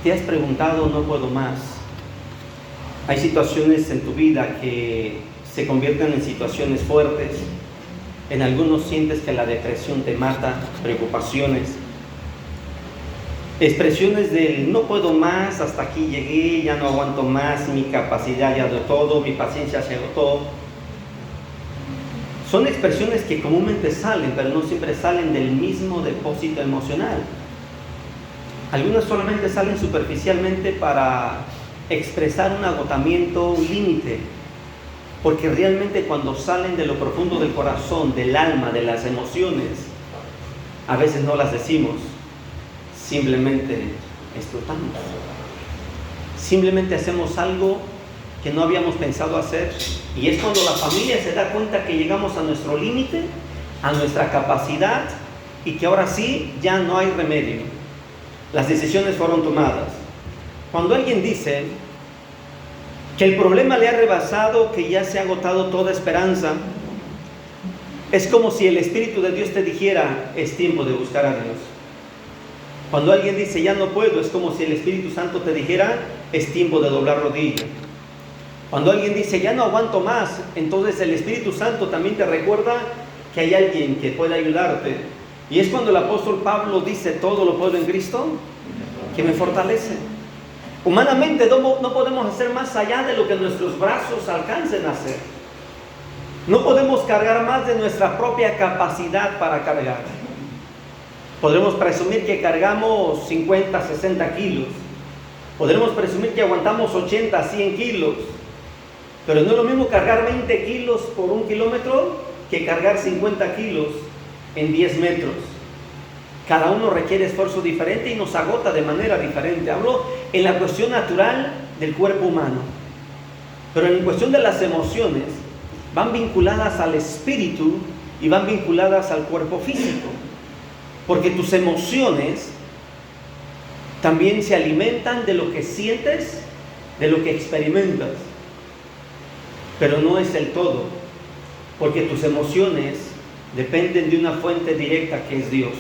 ¿Te has preguntado, no puedo más? Hay situaciones en tu vida que se convierten en situaciones fuertes. En algunos sientes que la depresión te mata, preocupaciones, expresiones del no puedo más, hasta aquí llegué, ya no aguanto más, mi capacidad ya de todo, mi paciencia se agotó. Son expresiones que comúnmente salen, pero no siempre salen del mismo depósito emocional. Algunas solamente salen superficialmente para expresar un agotamiento, un límite, porque realmente cuando salen de lo profundo del corazón, del alma, de las emociones, a veces no las decimos, simplemente explotamos. Simplemente hacemos algo que no habíamos pensado hacer, y es cuando la familia se da cuenta que llegamos a nuestro límite, a nuestra capacidad, y que ahora sí ya no hay remedio. Las decisiones fueron tomadas. Cuando alguien dice que el problema le ha rebasado, que ya se ha agotado toda esperanza, es como si el Espíritu de Dios te dijera, es tiempo de buscar a Dios. Cuando alguien dice, ya no puedo, es como si el Espíritu Santo te dijera, es tiempo de doblar rodilla. Cuando alguien dice, ya no aguanto más, entonces el Espíritu Santo también te recuerda que hay alguien que puede ayudarte. Y es cuando el apóstol Pablo dice, todo lo puedo en Cristo, que me fortalece. Humanamente no podemos hacer más allá de lo que nuestros brazos alcancen a hacer. No podemos cargar más de nuestra propia capacidad para cargar. Podremos presumir que cargamos 50, 60 kilos. Podremos presumir que aguantamos 80, 100 kilos. Pero no es lo mismo cargar 20 kilos por 1 kilómetro que cargar 50 kilos en 10 metros. Cada uno requiere esfuerzo diferente y nos agota de manera diferente. Hablo en la cuestión natural del cuerpo humano. Pero en cuestión de las emociones, van vinculadas al espíritu y van vinculadas al cuerpo físico. Porque tus emociones también se alimentan de lo que sientes, de lo que experimentas. Pero no es el todo, porque tus emociones dependen de una fuente directa que es Dios.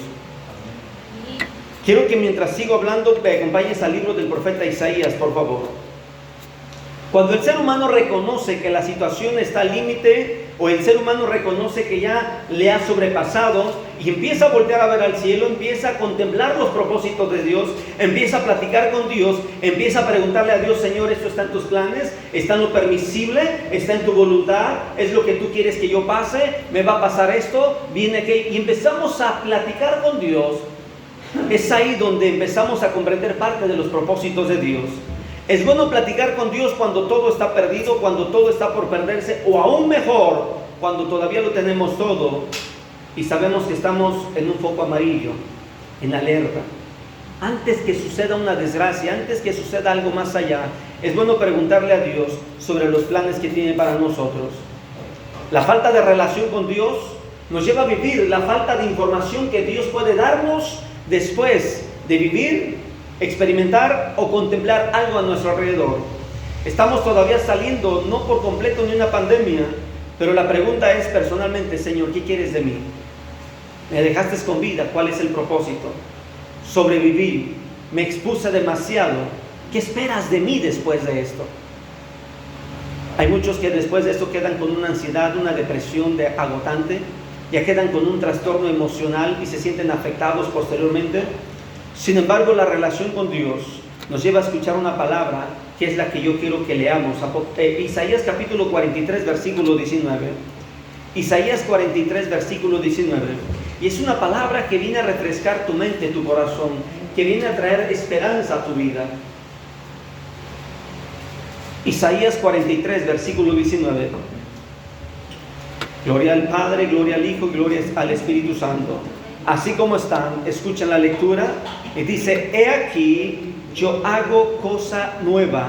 Quiero que mientras sigo hablando me acompañes al libro del profeta Isaías, por favor. Cuando el ser humano reconoce que la situación está al límite, o el ser humano reconoce que ya le ha sobrepasado y empieza a voltear a ver al cielo, empieza a contemplar los propósitos de Dios, empieza a platicar con Dios, empieza a preguntarle a Dios, Señor, ¿esto está en tus planes? ¿Está en lo permisible? ¿Está en tu voluntad? ¿Es lo que tú quieres que yo pase? ¿Me va a pasar esto? ¿Viene que? Y empezamos a platicar con Dios. Es ahí donde empezamos a comprender parte de los propósitos de Dios. Es bueno platicar con Dios cuando todo está perdido, cuando todo está por perderse, o aún mejor, cuando todavía lo tenemos todo y sabemos que estamos en un foco amarillo, en alerta. Antes que suceda una desgracia, antes que suceda algo más allá, es bueno preguntarle a Dios sobre los planes que tiene para nosotros. La falta de relación con Dios nos lleva a vivir la falta de información que Dios puede darnos después de vivir, experimentar o contemplar algo a nuestro alrededor. Estamos todavía saliendo, no por completo de una pandemia, pero la pregunta es personalmente, Señor, ¿qué quieres de mí? Me dejaste con vida, ¿cuál es el propósito? Sobreviví, me expuse demasiado, ¿qué esperas de mí después de esto? Hay muchos que después de esto quedan con una ansiedad, una depresión agotante, ya quedan con un trastorno emocional y se sienten afectados posteriormente. Sin embargo, la relación con Dios nos lleva a escuchar una palabra que es la que yo quiero que leamos. Isaías capítulo 43, versículo 19. Isaías 43, versículo 19. Y es una palabra que viene a refrescar tu mente, tu corazón, que viene a traer esperanza a tu vida. Isaías 43, versículo 19. Gloria al Padre, gloria al Hijo, gloria al Espíritu Santo. Así como están, escuchen la lectura y dice, he aquí, yo hago cosa nueva,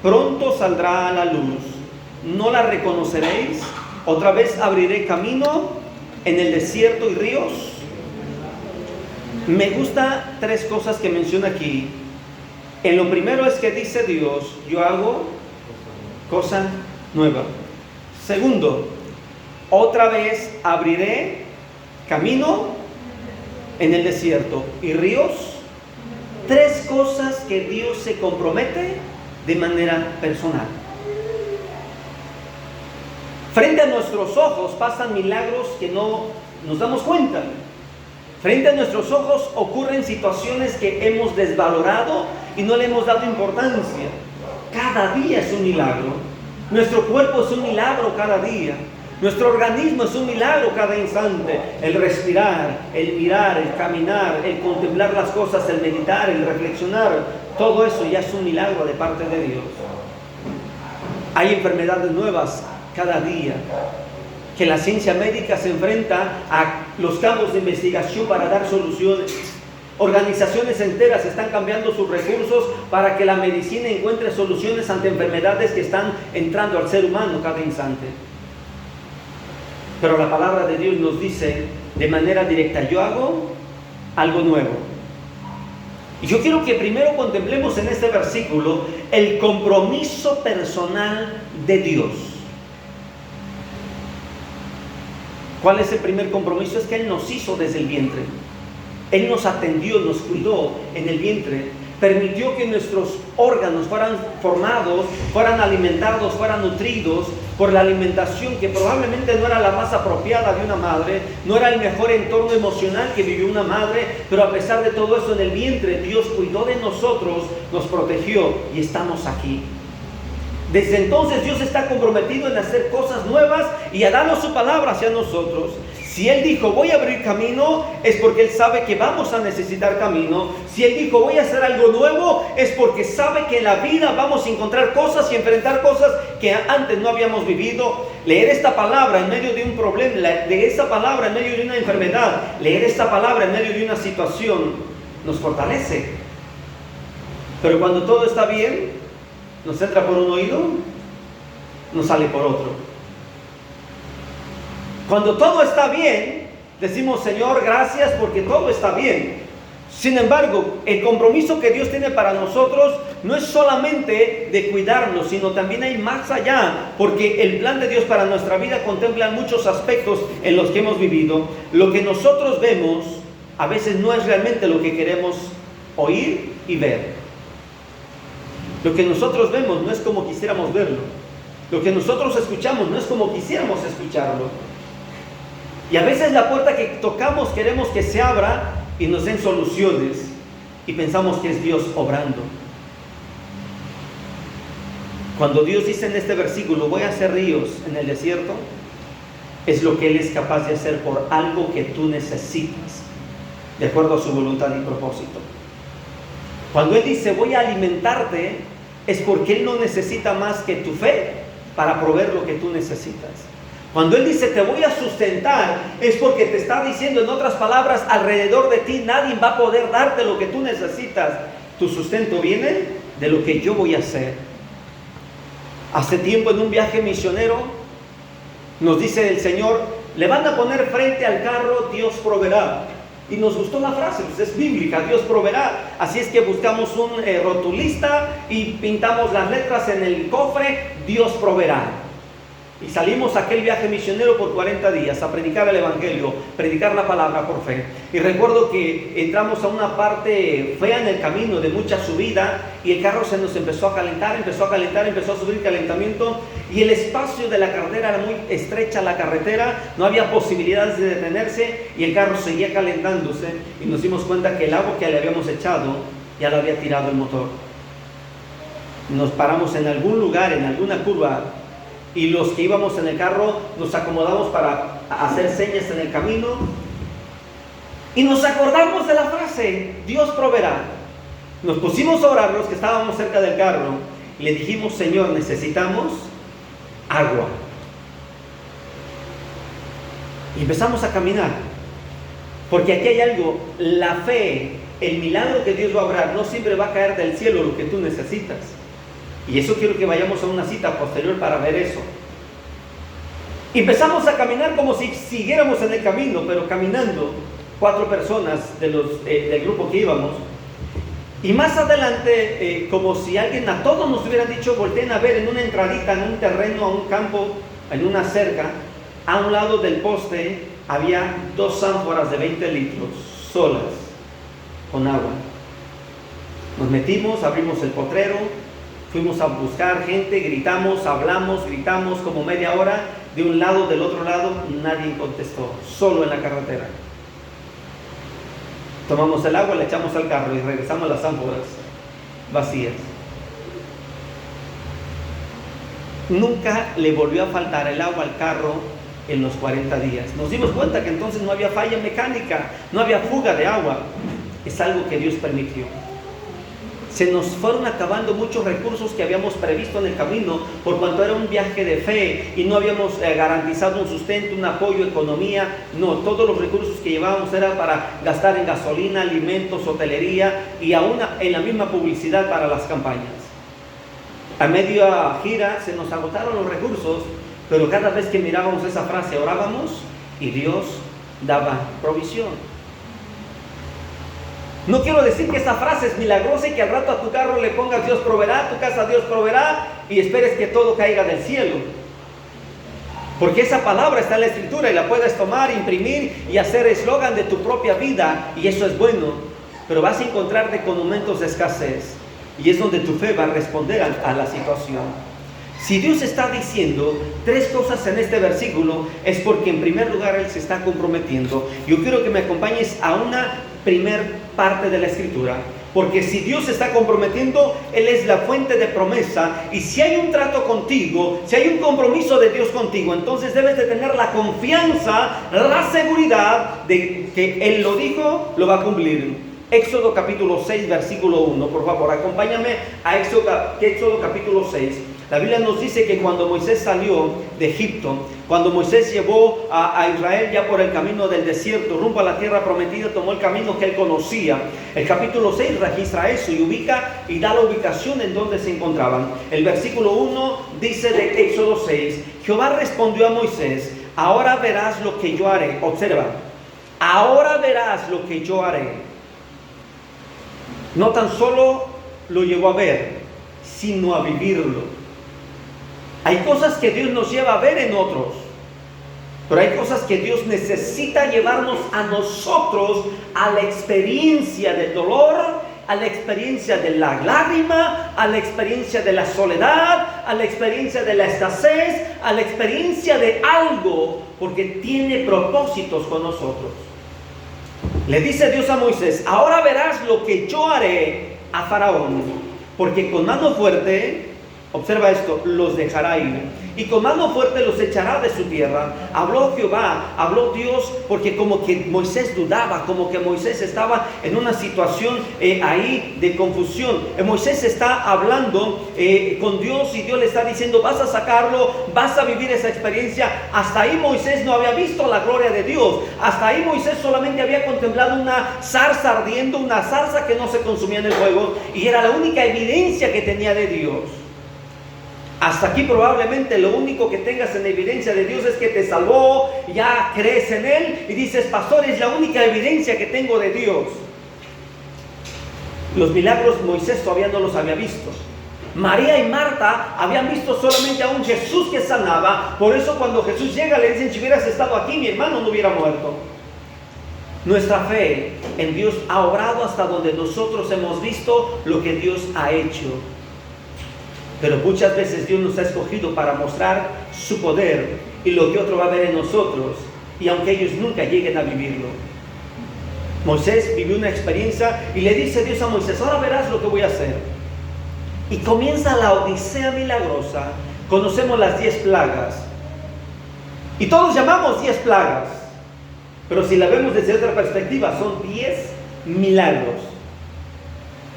pronto saldrá a la luz, ¿no la reconoceréis? Otra vez abriré camino en el desierto y ríos. Me gusta 3 cosas que menciona aquí. En lo primero es que dice Dios, yo hago cosa nueva. Segundo, otra vez abriré camino en el desierto y ríos 3 cosas que Dios se compromete de manera personal. Frente a nuestros ojos pasan milagros que no nos damos cuenta. Frente a nuestros ojos ocurren situaciones que hemos desvalorado y no le hemos dado importancia. Cada día es un milagro. Nuestro cuerpo es un milagro cada día. Nuestro organismo es un milagro cada instante. El respirar, el mirar, el caminar, el contemplar las cosas, el meditar, el reflexionar, todo eso ya es un milagro de parte de Dios. Hay enfermedades nuevas cada día que la ciencia médica se enfrenta a los campos de investigación para dar soluciones. Organizaciones enteras están cambiando sus recursos para que la medicina encuentre soluciones ante enfermedades que están entrando al ser humano cada instante. Pero la palabra de Dios nos dice de manera directa: yo hago algo nuevo. Y yo quiero que primero contemplemos en este versículo el compromiso personal de Dios. ¿Cuál es el primer compromiso? Es que Él nos hizo desde el vientre. Él nos atendió, nos cuidó en el vientre. Permitió que nuestros órganos fueran formados, fueran alimentados, fueran nutridos por la alimentación que probablemente no era la más apropiada de una madre, no era el mejor entorno emocional que vivió una madre, pero a pesar de todo eso en el vientre, Dios cuidó de nosotros, nos protegió y estamos aquí. Desde entonces Dios está comprometido en hacer cosas nuevas y a darnos su palabra hacia nosotros. Si Él dijo voy a abrir camino, es porque Él sabe que vamos a necesitar camino. Si Él dijo voy a hacer algo nuevo, es porque sabe que en la vida vamos a encontrar cosas y enfrentar cosas que antes no habíamos vivido. Leer esta palabra en medio de un problema, leer esta palabra en medio de una enfermedad, leer esta palabra en medio de una situación, nos fortalece. Pero cuando todo está bien, nos entra por un oído, nos sale por otro. Cuando todo está bien, decimos Señor, gracias porque todo está bien. Sin embargo, el compromiso que Dios tiene para nosotros no es solamente de cuidarnos, sino también hay más allá, porque el plan de Dios para nuestra vida contempla muchos aspectos en los que hemos vivido. Lo que nosotros vemos a veces no es realmente lo que queremos oír y ver. Lo que nosotros vemos no es como quisiéramos verlo. Lo que nosotros escuchamos no es como quisiéramos escucharlo. Y a veces la puerta que tocamos queremos que se abra y nos den soluciones. Y pensamos que es Dios obrando. Cuando Dios dice en este versículo, voy a hacer ríos en el desierto, es lo que Él es capaz de hacer por algo que tú necesitas, de acuerdo a su voluntad y propósito. Cuando Él dice, voy a alimentarte, es porque Él no necesita más que tu fe para proveer lo que tú necesitas. Cuando Él dice, te voy a sustentar, es porque te está diciendo, en otras palabras, alrededor de ti nadie va a poder darte lo que tú necesitas. Tu sustento viene de lo que yo voy a hacer. Hace tiempo en un viaje misionero, nos dice el Señor, le van a poner frente al carro, Dios proveerá. Y nos gustó la frase, pues es bíblica, Dios proveerá. Así es que buscamos un rotulista y pintamos las letras en el cofre, Dios proveerá. Y salimos a aquel viaje misionero por 40 días a predicar el Evangelio, predicar la palabra por fe. Y recuerdo que entramos a una parte fea en el camino, de mucha subida, y el carro se nos empezó a calentar, empezó a subir calentamiento, y el espacio de la carretera era muy estrecha, la carretera, no había posibilidades de detenerse, y el carro seguía calentándose, y nos dimos cuenta que el agua que le habíamos echado ya lo había tirado el motor. Nos paramos en algún lugar, en alguna curva, y los que íbamos en el carro nos acomodamos para hacer señas en el camino y nos acordamos de la frase, Dios proveerá. Nos pusimos a orar los que estábamos cerca del carro y le dijimos, Señor, necesitamos agua. Y empezamos a caminar, porque aquí hay algo, la fe, el milagro que Dios va a obrar, no siempre va a caer del cielo lo que tú necesitas. Y eso quiero que vayamos a una cita posterior para ver eso. Empezamos a caminar como si siguiéramos en el camino, pero caminando, 4 personas del grupo que íbamos. Y más adelante, como si alguien a todos nos hubiera dicho, volteen a ver en una entradita, en un terreno, a un campo, en una cerca, a un lado del poste había 2 ánforas de 20 litros, solas, con agua. Nos metimos, abrimos el potrero, fuimos a buscar gente, gritamos, hablamos, gritamos como media hora, de un lado, del otro lado, nadie contestó, solo en la carretera. Tomamos el agua, le echamos al carro y regresamos a las ánforas vacías. Nunca le volvió a faltar el agua al carro en los 40 días. Nos dimos cuenta que entonces no había falla mecánica, no había fuga de agua. Es algo que Dios permitió. Se nos fueron acabando muchos recursos que habíamos previsto en el camino, por cuanto era un viaje de fe y no habíamos garantizado un sustento, un apoyo, economía. No, todos los recursos que llevábamos era para gastar en gasolina, alimentos, hotelería y aún en la misma publicidad para las campañas. A media gira se nos agotaron los recursos, pero cada vez que mirábamos esa frase orábamos y Dios daba provisión. No quiero decir que esta frase es milagrosa y que al rato a tu carro le pongas Dios proveerá, a tu casa Dios proveerá y esperes que todo caiga del cielo. Porque esa palabra está en la Escritura y la puedes tomar, imprimir y hacer eslogan de tu propia vida, y eso es bueno. Pero vas a encontrarte con momentos de escasez y es donde tu fe va a responder a la situación. Si Dios está diciendo 3 cosas en este versículo, es porque en primer lugar Él se está comprometiendo. Yo quiero que me acompañes a una primer parte de la Escritura, porque si Dios se está comprometiendo, Él es la fuente de promesa, y si hay un trato contigo, si hay un compromiso de Dios contigo, entonces debes de tener la confianza, la seguridad de que Él lo dijo, lo va a cumplir. Éxodo capítulo 6, versículo 1, por favor, acompáñame a Éxodo capítulo 6. La Biblia nos dice que cuando Moisés salió de Egipto, cuando Moisés llevó a Israel ya por el camino del desierto, rumbo a la tierra prometida, tomó el camino que él conocía. El capítulo 6 registra eso y ubica y da la ubicación en donde se encontraban. El versículo 1 dice de Éxodo 6, Jehová respondió a Moisés, ahora verás lo que yo haré. Observa, ahora verás lo que yo haré. No tan solo lo llevó a ver, sino a vivirlo. Hay cosas que Dios nos lleva a ver en otros, pero hay cosas que Dios necesita llevarnos a nosotros a la experiencia del dolor, a la experiencia de la lágrima, a la experiencia de la soledad, a la experiencia de la escasez, a la experiencia de algo, porque tiene propósitos con nosotros. Le dice Dios a Moisés, ahora verás lo que yo haré a Faraón, porque con mano fuerte, observa esto, los dejará ir, y con mano fuerte los echará de su tierra. Habló Jehová, habló Dios, porque como que Moisés dudaba, como que Moisés estaba en una situación ahí de confusión. Moisés está hablando con Dios y Dios le está diciendo, vas a sacarlo, vas a vivir esa experiencia. Hasta ahí Moisés no había visto la gloria de Dios. Hasta ahí Moisés solamente había contemplado una zarza ardiendo, una zarza que no se consumía en el fuego, y era la única evidencia que tenía de Dios. Hasta aquí probablemente lo único que tengas en evidencia de Dios es que te salvó, ya crees en Él y dices, pastor, es la única evidencia que tengo de Dios. Los milagros Moisés todavía no los había visto. María y Marta habían visto solamente a un Jesús que sanaba. Por eso cuando Jesús llega le dicen, si hubieras estado aquí mi hermano no hubiera muerto. Nuestra fe en Dios ha obrado hasta donde nosotros hemos visto lo que Dios ha hecho. Pero muchas veces Dios nos ha escogido para mostrar su poder y lo que otro va a ver en nosotros, y aunque ellos nunca lleguen a vivirlo. Moisés vivió una experiencia y le dice Dios a Moisés, ahora verás lo que voy a hacer. Y comienza la odisea milagrosa. Conocemos las 10 plagas. Y todos llamamos 10 plagas. Pero si la vemos desde otra perspectiva, son 10 milagros.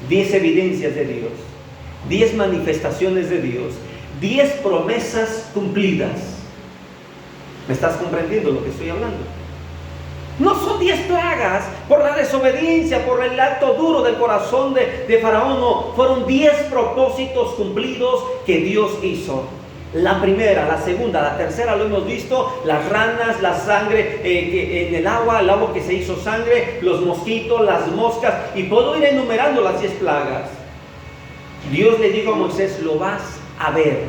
10 evidencias de Dios. 10 manifestaciones de Dios, 10 promesas cumplidas. ¿Me estás comprendiendo lo que estoy hablando? No son 10 plagas por la desobediencia, por el acto duro del corazón de Faraón, no. Fueron 10 propósitos cumplidos que Dios hizo. La primera, la segunda, la tercera lo hemos visto, las ranas, la sangre en el agua que se hizo sangre, los mosquitos, las moscas, y puedo ir enumerando las 10 plagas. Dios le dijo a Moisés, lo vas a ver.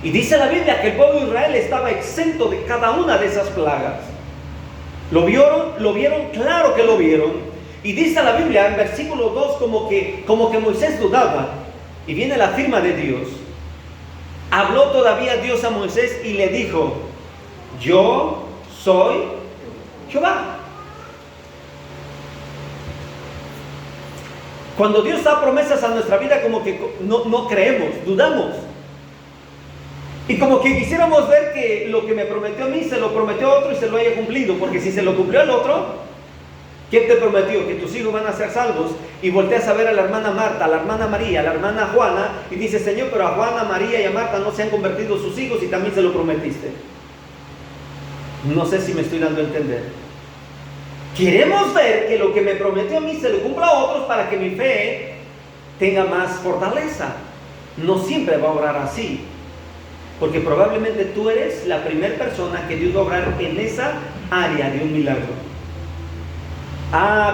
Y dice la Biblia que el pueblo de Israel estaba exento de cada una de esas plagas. ¿Lo vieron? ¿Lo vieron? Claro que lo vieron. Y dice la Biblia en versículo 2 como que Moisés dudaba. Y viene la firma de Dios. Habló todavía Dios a Moisés y le dijo: yo soy Jehová. Cuando Dios da promesas a nuestra vida, como que no creemos, dudamos. Y como que quisiéramos ver que lo que me prometió a mí, se lo prometió a otro y se lo haya cumplido. Porque si se lo cumplió al otro, ¿quién te prometió? Que tus hijos van a ser salvos. Y volteas a ver a la hermana Marta, a la hermana María, a la hermana Juana, y dices: Señor, pero a Juana, María y a Marta no se han convertido sus hijos y también se lo prometiste. No sé si me estoy dando a entender. Queremos ver que lo que me prometió a mí se lo cumpla a otros para que mi fe tenga más fortaleza. No siempre va a obrar así. Porque probablemente tú eres la primera persona que Dios va a obrar en esa área de un milagro.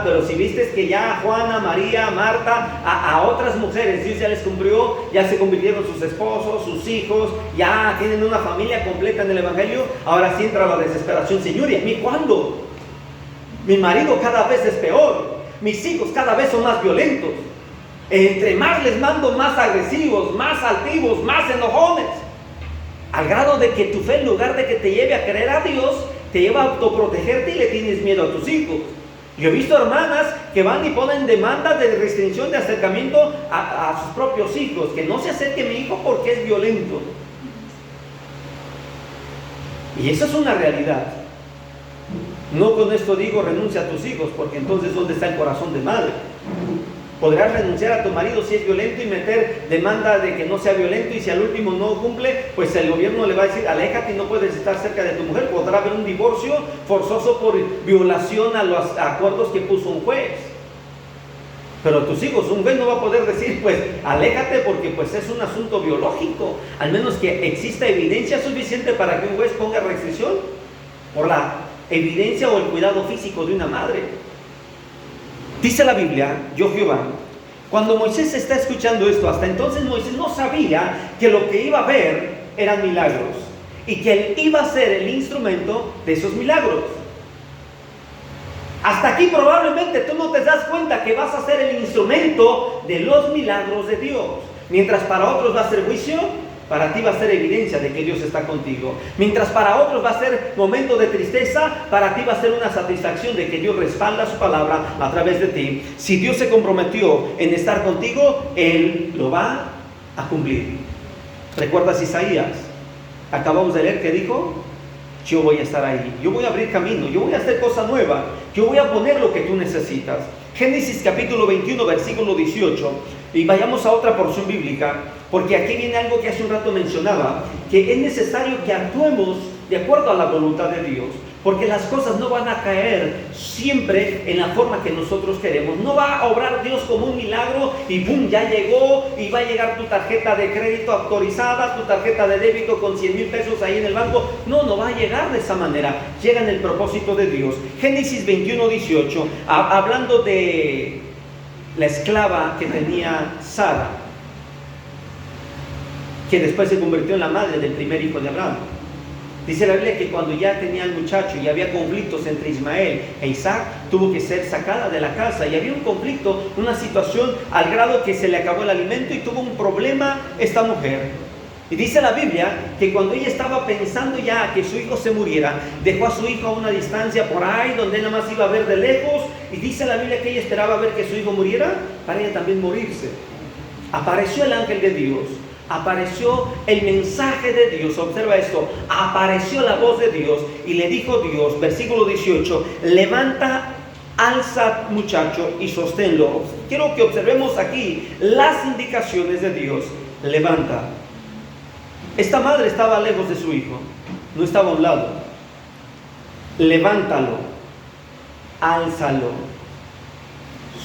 Pero si viste que ya Juana, María, Marta, a otras mujeres Dios ya les cumplió, ya se convirtieron sus esposos, sus hijos, ya tienen una familia completa en el Evangelio, ahora sí entra la desesperación. Señor, ¿y a mí cuándo? Mi marido cada vez es peor, mis hijos cada vez son más violentos, entre más les mando, más agresivos, más altivos, más enojones, al grado de que tu fe, en lugar de que te lleve a creer a Dios, te lleva a autoprotegerte y le tienes miedo a tus hijos. Yo he visto hermanas que van y ponen demandas de restricción de acercamiento a sus propios hijos, que no se acerque mi hijo porque es violento. Y eso es una realidad. No con esto digo renuncia a tus hijos, porque entonces ¿dónde está el corazón de madre? Podrás renunciar a tu marido si es violento y meter demanda de que no sea violento, y si al último no cumple, pues el gobierno le va a decir: aléjate y no puedes estar cerca de tu mujer. Podrá haber un divorcio forzoso por violación a los acuerdos que puso un juez. Pero tus hijos, un juez no va a poder decir: pues aléjate, porque pues es un asunto biológico, al menos que exista evidencia suficiente para que un juez ponga restricción por la evidencia o el cuidado físico de una madre. Dice la Biblia, yo Jehová, cuando Moisés está escuchando esto, hasta entonces Moisés no sabía que lo que iba a ver eran milagros y que él iba a ser el instrumento de esos milagros. Hasta aquí probablemente tú no te das cuenta que vas a ser el instrumento de los milagros de Dios. Mientras para otros va a ser juicio, para ti va a ser evidencia de que Dios está contigo. Mientras para otros va a ser momento de tristeza, para ti va a ser una satisfacción de que Dios respalda su palabra a través de ti. Si Dios se comprometió en estar contigo, Él lo va a cumplir. ¿Recuerdas Isaías? Acabamos de leer que dijo: yo voy a estar ahí, yo voy a abrir camino, yo voy a hacer cosa nueva, yo voy a poner lo que tú necesitas. Génesis capítulo 21, versículo 18. Y vayamos a otra porción bíblica, porque aquí viene algo que hace un rato mencionaba, que es necesario que actuemos de acuerdo a la voluntad de Dios, porque las cosas no van a caer siempre en la forma que nosotros queremos. No va a obrar Dios como un milagro y ¡pum!, ya llegó, y va a llegar tu tarjeta de crédito autorizada, tu tarjeta de débito con 100,000 pesos ahí en el banco. No va a llegar de esa manera. Llega en el propósito de Dios. Génesis 21, 18, hablando de la esclava que tenía Sara, que después se convirtió en la madre del primer hijo de Abraham. Dice la Biblia que cuando ya tenía el muchacho y había conflictos entre Ismael e Isaac, tuvo que ser sacada de la casa, y había un conflicto, una situación al grado que se le acabó el alimento y tuvo un problema esta mujer. Y dice la Biblia que cuando ella estaba pensando ya que su hijo se muriera, dejó a su hijo a una distancia por ahí donde nada más iba a ver de lejos, y dice la Biblia que ella esperaba ver que su hijo muriera para ella también morirse. Apareció el ángel de Dios, apareció el mensaje de Dios. Observa esto: apareció la voz de Dios y le dijo Dios, versículo 18: levanta, alza muchacho y sosténlo. Quiero que observemos aquí las indicaciones de Dios. Levanta. Esta madre estaba lejos de su hijo, no estaba a un lado. Levántalo, álzalo,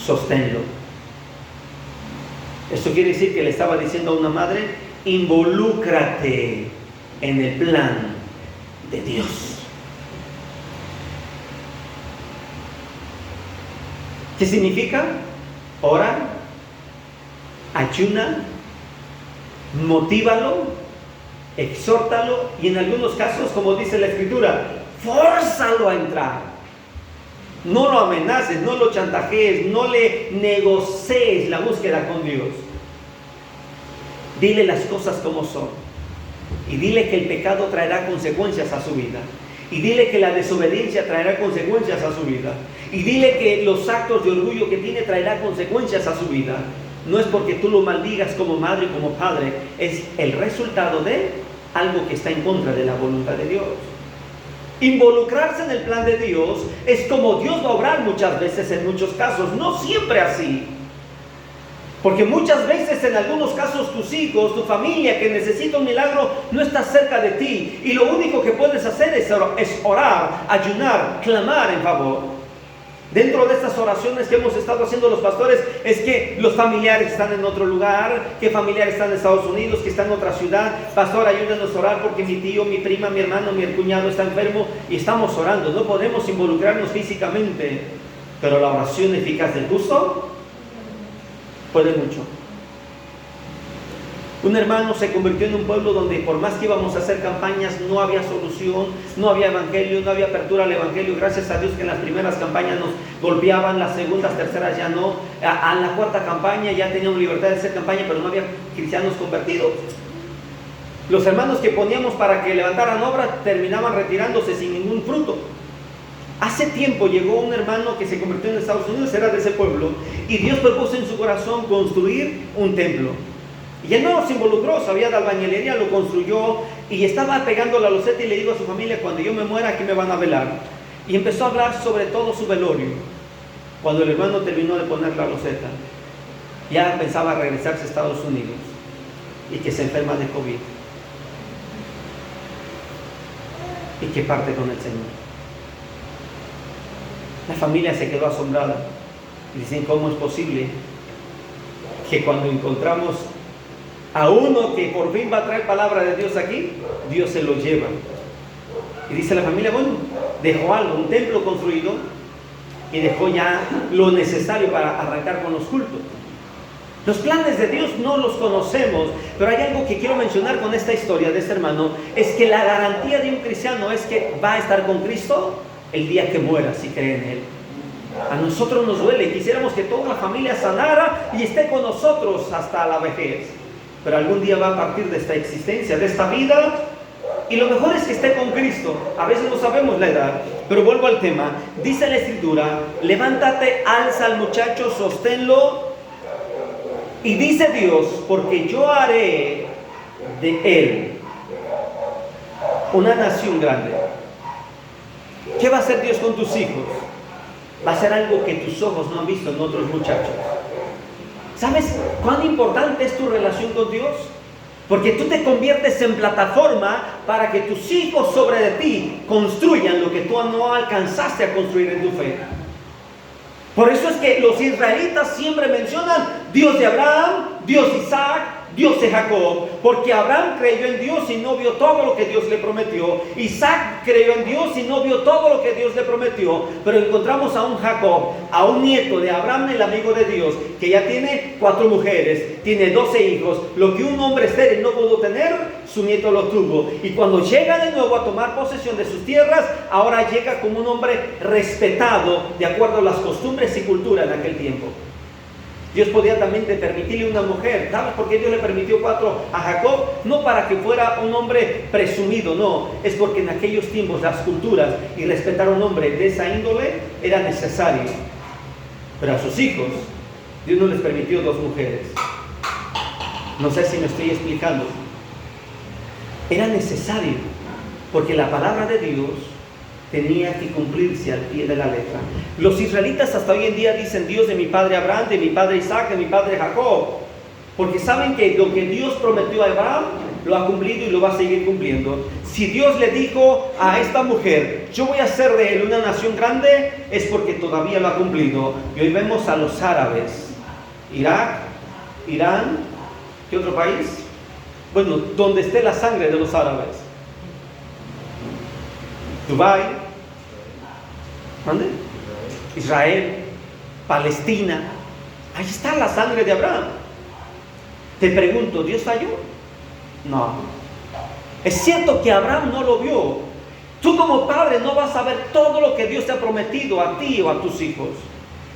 sosténlo. Esto quiere decir que le estaba diciendo a una madre: involúcrate en el plan de Dios. ¿Qué significa? Ora, ayuna, motívalo, exhórtalo, y en algunos casos, como dice la Escritura, fórzalo a entrar. No lo amenaces, no lo chantajees, no le negocies la búsqueda con Dios. Dile las cosas como son. Y dile que el pecado traerá consecuencias a su vida. Y dile que la desobediencia traerá consecuencias a su vida. Y dile que los actos de orgullo que tiene traerá consecuencias a su vida. No es porque tú lo maldigas como madre o como padre, es el resultado de algo que está en contra de la voluntad de Dios. Involucrarse en el plan de Dios es como Dios va a obrar muchas veces en muchos casos, no siempre así. Porque muchas veces, en algunos casos, tus hijos, tu familia que necesita un milagro, no está cerca de ti. Y lo único que puedes hacer es orar, ayunar, clamar en favor. Dentro de estas oraciones que hemos estado haciendo los pastores, es que los familiares están en otro lugar, que familiares están en Estados Unidos, que están en otra ciudad. Pastor, ayúdenos a orar porque mi tío, mi prima, mi hermano, mi cuñado está enfermo. Y estamos orando. No podemos involucrarnos físicamente, pero la oración eficaz del justo puede mucho. Un hermano se convirtió en un pueblo donde por más que íbamos a hacer campañas no había solución, no había evangelio, no había apertura al evangelio. Gracias a Dios que en las primeras campañas nos golpeaban, las segundas, terceras ya no. A la cuarta campaña ya teníamos libertad de hacer campaña, pero no había cristianos convertidos. Los hermanos que poníamos para que levantaran obra terminaban retirándose sin ningún fruto. Hace tiempo llegó un hermano que se convirtió en Estados Unidos, era de ese pueblo, y Dios propuso en su corazón construir un templo. Y él no se involucró, sabía de albañilería, lo construyó y estaba pegando la loseta y le dijo a su familia: cuando yo me muera, aquí me van a velar. Y empezó a hablar sobre todo su velorio. Cuando el hermano terminó de poner la loseta, ya pensaba regresarse a Estados Unidos y que se enferma de COVID y que parte con el Señor. La familia se quedó asombrada. Dicen: ¿cómo es posible que cuando encontramos a uno que por fin va a traer palabra de Dios aquí, Dios se lo lleva? Y dice la familia: bueno, dejó algo, un templo construido, y dejó ya lo necesario para arrancar con los cultos. Los planes de Dios no los conocemos, pero hay algo que quiero mencionar con esta historia de este hermano, es que la garantía de un cristiano es que va a estar con Cristo el día que muera, si cree en Él. A nosotros nos duele, quisiéramos que toda la familia sanara y esté con nosotros hasta la vejez, pero algún día va a partir de esta existencia, de esta vida, y lo mejor es que esté con Cristo. A veces no sabemos la edad, pero vuelvo al tema. Dice la Escritura: levántate, alza al muchacho, sosténlo, y dice Dios: porque yo haré de él una nación grande. ¿Qué va a hacer Dios con tus hijos? Va a ser algo que tus ojos no han visto en otros muchachos. ¿Sabes cuán importante es tu relación con Dios? Porque tú te conviertes en plataforma para que tus hijos sobre de ti construyan lo que tú no alcanzaste a construir en tu fe. Por eso es que los israelitas siempre mencionan Dios de Abraham, Dios de Isaac, Dios de Jacob, porque Abraham creyó en Dios y no vio todo lo que Dios le prometió. Isaac creyó en Dios y no vio todo lo que Dios le prometió. Pero encontramos a un Jacob, a un nieto de Abraham, el amigo de Dios, que ya tiene 4 mujeres, tiene 12 hijos. Lo que un hombre estéril no pudo tener, su nieto lo tuvo. Y cuando llega de nuevo a tomar posesión de sus tierras, ahora llega como un hombre respetado de acuerdo a las costumbres y cultura en aquel tiempo. Dios podía también permitirle una mujer. ¿Sabes por qué Dios le permitió 4 a Jacob? No para que fuera un hombre presumido, no. Es porque en aquellos tiempos las culturas y respetar a un hombre de esa índole era necesario. Pero a sus hijos Dios no les permitió 2 mujeres. No sé si me estoy explicando. Era necesario, porque la palabra de Dios tenía que cumplirse al pie de la letra. Los israelitas hasta hoy en día dicen: Dios de mi padre Abraham, de mi padre Isaac, de mi padre Jacob, porque saben que lo que Dios prometió a Abraham lo ha cumplido y lo va a seguir cumpliendo. Si Dios le dijo a esta mujer: yo voy a hacer de él una nación grande, es porque todavía lo ha cumplido. Y hoy vemos a los árabes, Irak, Irán, ¿qué otro país? Bueno, donde esté la sangre de los árabes. Dubái, ¿dónde? Israel, Palestina, ahí está la sangre de Abraham. Te pregunto, ¿Dios falló? No. Es cierto que Abraham no lo vio, Tú como padre no vas a ver todo lo que Dios te ha prometido a ti o a tus hijos.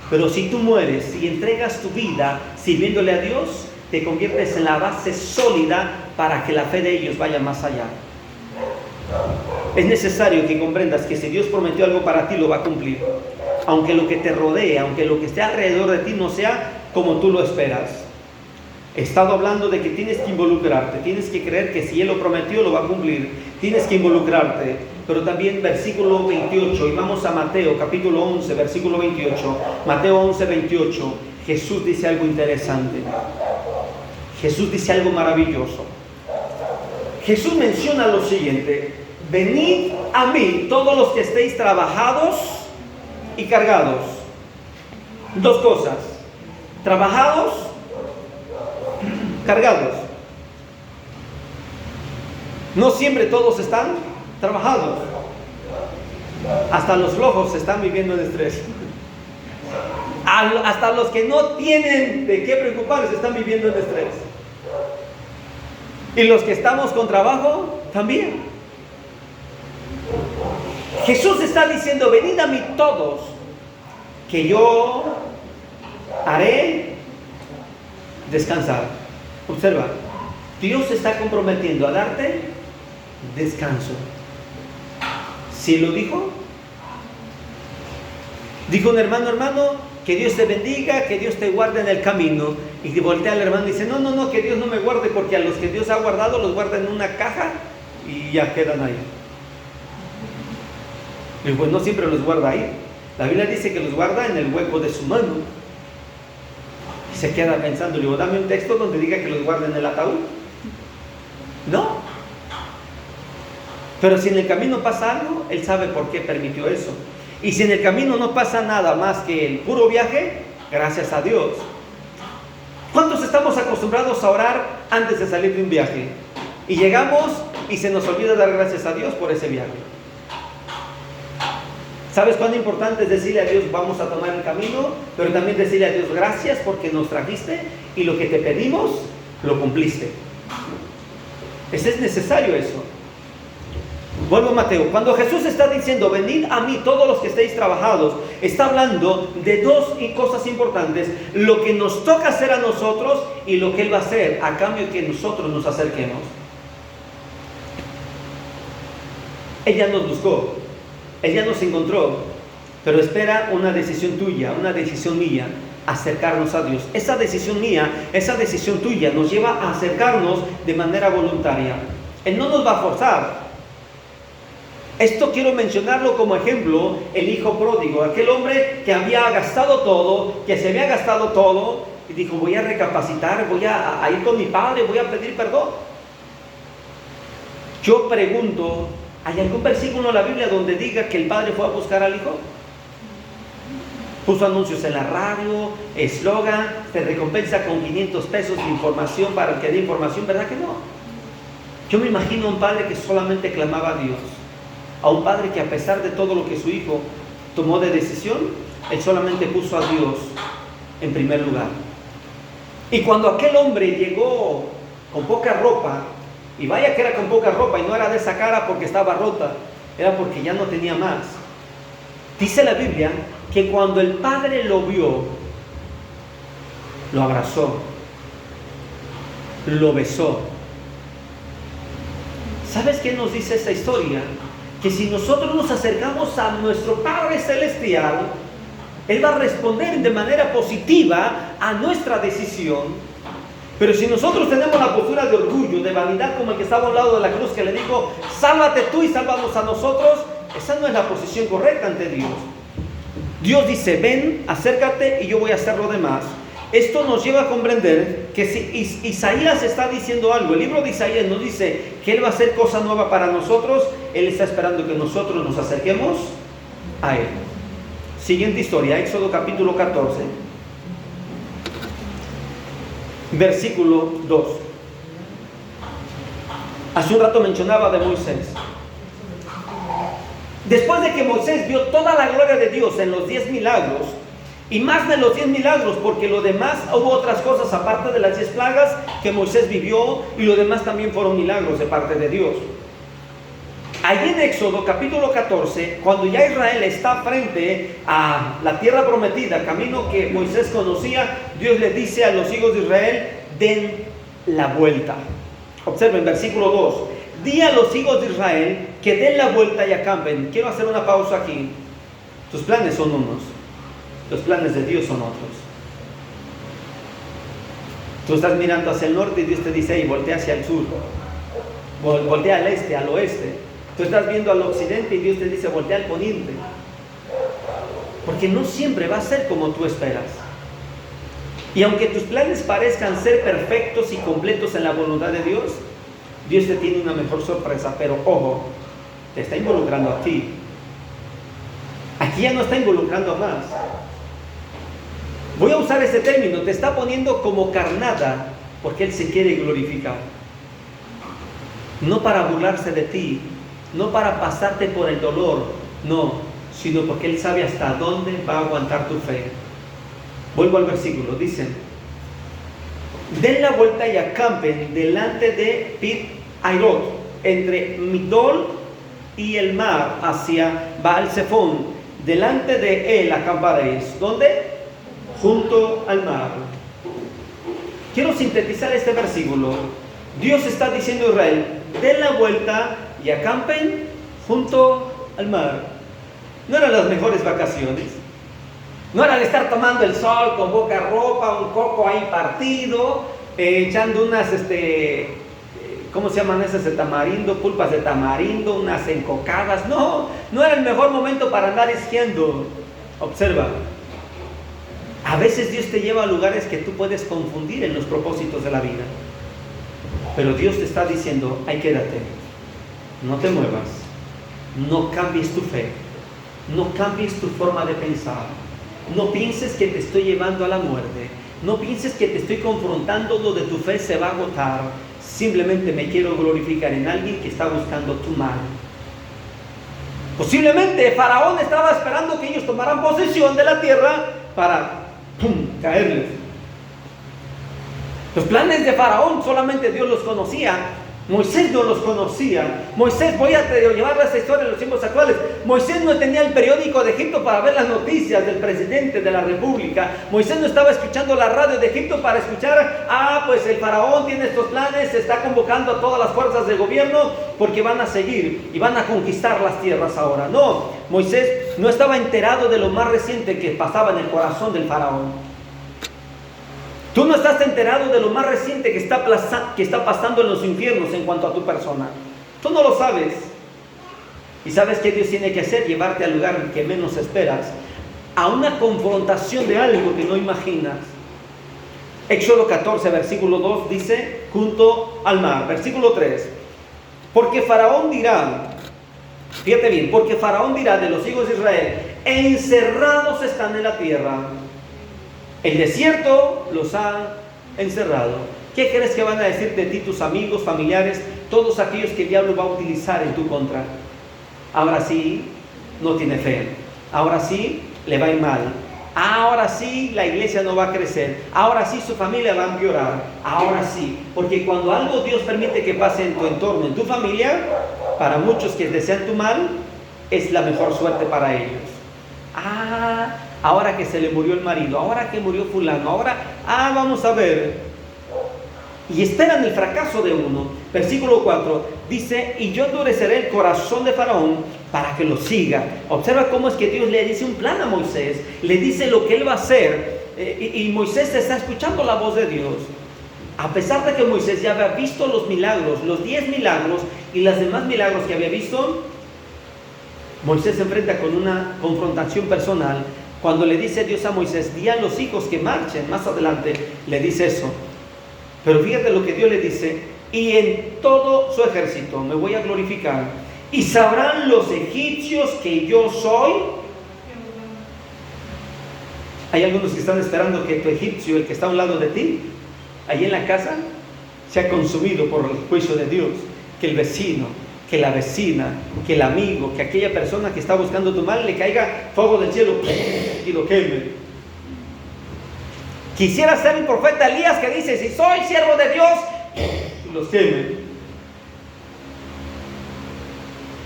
Pero si tú mueres y entregas tu vida sirviéndole a Dios, te conviertes en la base sólida para que la fe de ellos vaya más allá. Es necesario que comprendas que si Dios prometió algo para ti, lo va a cumplir. Aunque lo que te rodea, aunque lo que esté alrededor de ti no sea como tú lo esperas. He estado hablando de que tienes que involucrarte, tienes que creer que si Él lo prometió, lo va a cumplir. Tienes que involucrarte. Pero también versículo 28, y vamos a Mateo capítulo 11, versículo 28. Mateo 11, 28. Jesús dice algo interesante. Jesús dice algo maravilloso. Jesús menciona lo siguiente: venid a mí todos los que estéis trabajados y cargados. Dos cosas: trabajados, cargados. No siempre todos están trabajados. Hasta los flojos están viviendo en estrés. Hasta los que no tienen de qué preocuparse están viviendo en estrés. Y los que estamos con trabajo también. Jesús está diciendo: venid a mí todos, que yo haré descansar. Observa, Dios se está comprometiendo a darte descanso. ¿Sí lo dijo? Dijo un hermano: que Dios te bendiga, que Dios te guarde en el camino. Y voltea al hermano y dice: no, que Dios no me guarde, porque a los que Dios ha guardado los guarda en una caja y ya quedan ahí. Y pues no siempre los guarda ahí. La Biblia dice que los guarda en el hueco de su mano. Y se queda pensando. Le digo: dame un texto donde diga que los guarda en el ataúd. No. Pero si en el camino pasa algo, Él sabe por qué permitió eso. Y si en el camino no pasa nada más que el puro viaje, gracias a Dios. ¿Cuántos estamos acostumbrados a orar antes de salir de un viaje? Y llegamos y se nos olvida dar gracias a Dios por ese viaje. ¿Sabes cuán importante es decirle a Dios: vamos a tomar el camino? Pero también decirle a Dios: gracias porque nos trajiste y lo que te pedimos, lo cumpliste. Es necesario eso. Vuelvo a Mateo. Cuando Jesús está diciendo: venid a mí todos los que estéis trabajados, está hablando de dos cosas importantes: lo que nos toca hacer a nosotros y lo que Él va a hacer a cambio de que nosotros nos acerquemos. Él ya nos buscó, Él ya nos encontró, pero espera una decisión tuya, una decisión mía, acercarnos a Dios. Esa decisión mía, esa decisión tuya nos lleva a acercarnos de manera voluntaria. Él no nos va a forzar. Esto quiero mencionarlo como ejemplo: el hijo pródigo, aquel hombre que había gastado todo, que se había gastado todo, y dijo: voy a recapacitar, voy a ir con mi padre, voy a pedir perdón. Yo pregunto: ¿hay algún versículo en la Biblia donde diga que el padre fue a buscar al hijo? Puso anuncios en la radio, eslogan, te recompensa con 500 pesos de información para el que dé información, ¿verdad que no? Yo me imagino a un padre que solamente clamaba a Dios. A un padre que, a pesar de todo lo que su hijo tomó de decisión, él solamente puso a Dios en primer lugar. Y cuando aquel hombre llegó con poca ropa, y vaya que era con poca ropa, y no era de esa cara porque estaba rota, era porque ya no tenía más. Dice la Biblia que cuando el padre lo vio, lo abrazó, lo besó. ¿Sabes qué nos dice esta historia? Que si nosotros nos acercamos a nuestro Padre Celestial, Él va a responder de manera positiva a nuestra decisión. Pero si nosotros tenemos la postura de orgullo, de vanidad, como el que estaba a un lado de la cruz, que le dijo: sálvate tú y sálvanos a nosotros, esa no es la posición correcta ante Dios. Dios dice: ven, acércate y yo voy a hacer lo demás. Esto nos lleva a comprender que si Isaías está diciendo algo, el libro de Isaías nos dice que Él va a hacer cosa nueva para nosotros, Él está esperando que nosotros nos acerquemos a Él. Siguiente historia, Éxodo capítulo 14, versículo 2. Hace un rato mencionaba de Moisés. Después de que Moisés vio toda la gloria de Dios en los 10 milagros, y más de los 10 milagros, porque lo demás hubo otras cosas aparte de las 10 plagas que Moisés vivió, y lo demás también fueron milagros de parte de Dios. Allí en Éxodo capítulo 14, cuando ya Israel está frente a la tierra prometida, camino que Moisés conocía, Dios le dice a los hijos de Israel: den la vuelta. Observen versículo 2: di a los hijos de Israel que den la vuelta y acampen. Quiero hacer una pausa aquí. Tus planes son unos, los planes de Dios son otros. Tú estás mirando hacia el norte y Dios te dice: hey, voltea hacia el sur, voltea al este, al oeste. Tú estás viendo al occidente y Dios te dice: voltea al poniente. Porque no siempre va a ser como tú esperas. Y aunque tus planes parezcan ser perfectos y completos en la voluntad de Dios, Dios te tiene una mejor sorpresa. Pero ojo, te está involucrando a ti. Aquí ya no está involucrando a más. Voy a usar ese término: te está poniendo como carnada, porque Él se quiere glorificar. No para burlarse de ti, no para pasarte por el dolor, no, sino porque Él sabe hasta dónde va a aguantar tu fe. Vuelvo al versículo, dice: den la vuelta y acampen delante de Pit-Hairot, entre Migdol y el mar, hacia Baal-Zephón. Delante de él acamparéis. ¿Dónde? Junto al mar. Quiero sintetizar este versículo. Dios está diciendo a Israel: den la vuelta y acampen junto al mar. No eran las mejores vacaciones. No era de estar tomando el sol con poca ropa, un coco ahí partido, echando unas, ¿cómo se llaman esas de tamarindo? Pulpas de tamarindo, unas encocadas. No, no era el mejor momento para andar esquiando. Observa. A veces Dios te lleva a lugares que tú puedes confundir en los propósitos de la vida. Pero Dios te está diciendo: ay, quédate. No te muevas. No cambies tu fe. No cambies tu forma de pensar. No pienses que te estoy llevando a la muerte. No pienses que te estoy confrontando donde tu fe se va a agotar. Simplemente me quiero glorificar en alguien que está buscando tu mal. Posiblemente Faraón estaba esperando que ellos tomaran posesión de la tierra para caerles. Los planes de Faraón solamente Dios los conocía. Moisés no los conocía. Moisés, voy a llevar esa historia en los tiempos actuales. Moisés no tenía el periódico de Egipto para ver las noticias del presidente de la república. Moisés no estaba escuchando la radio de Egipto para escuchar: pues el faraón tiene estos planes, se está convocando a todas las fuerzas del gobierno porque van a seguir y van a conquistar las tierras ahora. No, Moisés no estaba enterado de lo más reciente que pasaba en el corazón del faraón. Tú no estás enterado de lo más reciente que está pasando en los infiernos en cuanto a tu persona. Tú no lo sabes. ¿Y sabes qué Dios tiene que hacer? Llevarte al lugar que menos esperas, a una confrontación de algo que no imaginas. Éxodo 14, versículo 2 dice: junto al mar. Versículo 3: porque Faraón dirá, fíjate bien, porque Faraón dirá de los hijos de Israel: encerrados están en la tierra. El desierto los ha encerrado. ¿Qué crees que van a decir de ti tus amigos, familiares, todos aquellos que el diablo va a utilizar en tu contra? Ahora sí, no tiene fe. Ahora sí, le va a ir mal. Ahora sí, la iglesia no va a crecer. Ahora sí, su familia va a empeorar. Ahora sí, porque cuando algo Dios permite que pase en tu entorno, en tu familia, para muchos que desean tu mal, es la mejor suerte para ellos. Ahora que se le murió el marido, ahora que murió fulano, ahora, vamos a ver. Y esperan el fracaso de uno. Versículo 4 dice: y yo endureceré el corazón de Faraón para que lo siga. Observa cómo es que Dios le dice un plan a Moisés, le dice lo que él va a hacer, y Moisés está escuchando la voz de Dios. A pesar de que Moisés ya había visto los milagros, los 10 milagros y los demás milagros que había visto, Moisés se enfrenta con una confrontación personal. Cuando le dice Dios a Moisés: di a los hijos que marchen, más adelante le dice eso. Pero fíjate lo que Dios le dice: y en todo su ejército me voy a glorificar, y sabrán los egipcios que yo soy. Hay algunos que están esperando que tu egipcio, el que está a un lado de ti, allí en la casa, sea consumido por el juicio de Dios. Que el vecino, que la vecina, que el amigo, que aquella persona que está buscando tu mal, le caiga fuego del cielo y lo queme. Quisiera ser el profeta Elías, que dice: si soy siervo de Dios, y los queme.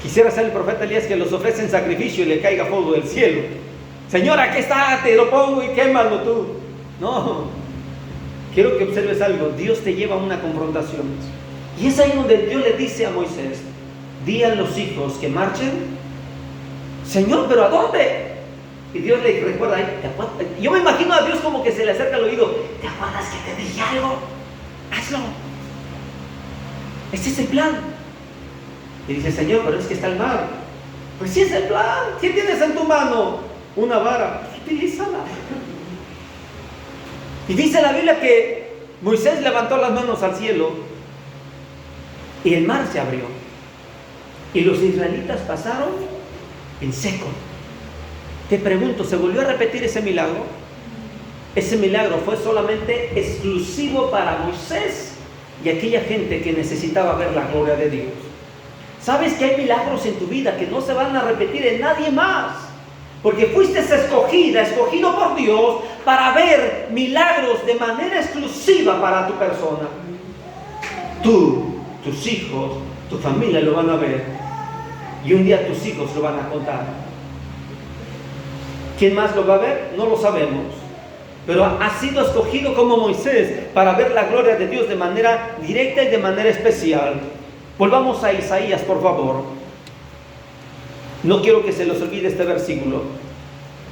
Quisiera ser el profeta Elías que los ofrece en sacrificio y le caiga fuego del cielo. Señor, aquí está, te lo pongo y quémalo tú. No, quiero que observes algo. Dios te lleva a una confrontación. Y es ahí donde Dios le dice a Moisés: di a los hijos que marchen. Señor, ¿pero a dónde? Y Dios le recuerda, yo me imagino a Dios como que se le acerca al oído: ¿te acuerdas que te dije algo? Hazlo. Este es el plan. Y dice: Señor, pero es que está el mar. Pues sí es el plan. ¿Qué tienes en tu mano? Una vara. Utilízala. Y dice la Biblia que Moisés levantó las manos al cielo y el mar se abrió. Y los israelitas pasaron en seco. Te pregunto, ¿se volvió a repetir ese milagro? Ese milagro fue solamente exclusivo para Moisés y aquella gente que necesitaba ver la gloria de Dios. ¿Sabes que hay milagros en tu vida que no se van a repetir en nadie más? Porque fuiste escogido por Dios para ver milagros de manera exclusiva para tu persona. Tú, tus hijos, tu familia lo van a ver. Y un día tus hijos lo van a contar. ¿Quién más lo va a ver? No lo sabemos. Pero ha sido escogido como Moisés para ver la gloria de Dios de manera directa y de manera especial. Volvamos a Isaías, por favor. No quiero que se les olvide este versículo.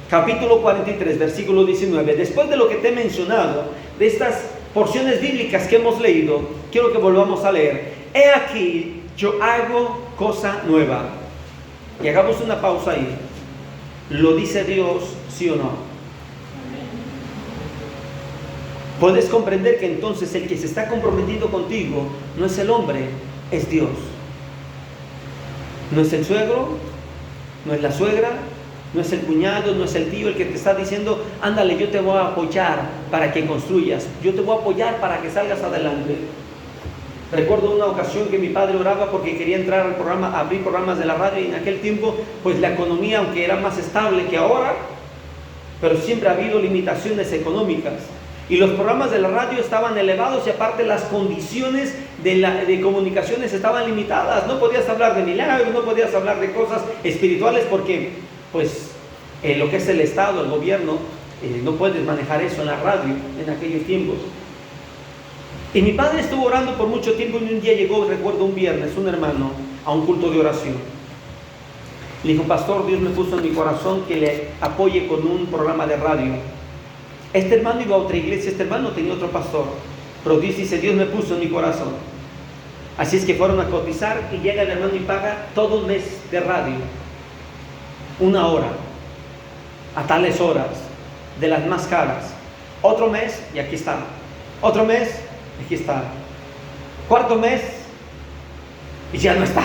Capítulo 43, versículo 19. Después de lo que te he mencionado, de estas porciones bíblicas que hemos leído, quiero que volvamos a leer. He aquí, yo hago cosa nueva. Y hagamos una pausa ahí. ¿Lo dice Dios, sí o no? Puedes comprender que entonces el que se está comprometido contigo no es el hombre, es Dios. No es el suegro, no es la suegra, no es el cuñado, no es el tío el que te está diciendo: ándale, yo te voy a apoyar para que construyas, yo te voy a apoyar para que salgas adelante. Recuerdo una ocasión que mi padre oraba porque quería entrar al programa, abrir programas de la radio, y en aquel tiempo pues la economía, aunque era más estable que ahora, pero siempre ha habido limitaciones económicas. Y los programas de la radio estaban elevados y aparte las condiciones de comunicaciones estaban limitadas. No podías hablar de milagros, no podías hablar de cosas espirituales porque pues lo que es el Estado, el gobierno, no puedes manejar eso en la radio en aquellos tiempos. Y mi padre estuvo orando por mucho tiempo y un día llegó, recuerdo un viernes, un hermano a un culto de oración. Le dijo: pastor, Dios me puso en mi corazón que le apoye con un programa de radio. Este hermano iba a otra iglesia, este hermano tenía otro pastor, pero Dios dice: Dios me puso en mi corazón. Así es que fueron a cotizar y llega el hermano y paga todo un mes de radio, 1 hora, a tales horas, de las más caras. Otro mes y aquí está. Otro mes, aquí está. Cuarto mes y ya no está.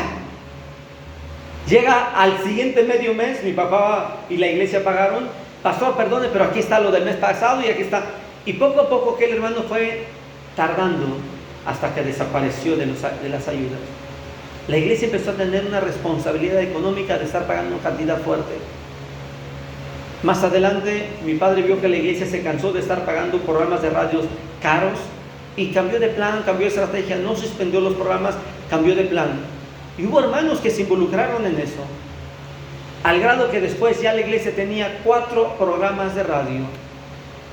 Llega al siguiente medio mes, mi papá y la iglesia pagaron. Pastor, perdone, pero aquí está lo del mes pasado y aquí está. Y poco a poco que el hermano fue tardando hasta que desapareció de las ayudas. La iglesia empezó a tener una responsabilidad económica de estar pagando una cantidad fuerte. Más adelante, mi padre vio que la iglesia se cansó de estar pagando programas de radios caros y cambió de plan, cambió de estrategia, no suspendió los programas, cambió de plan. Y hubo hermanos que se involucraron en eso, al grado que después ya la iglesia tenía 4 programas de radio,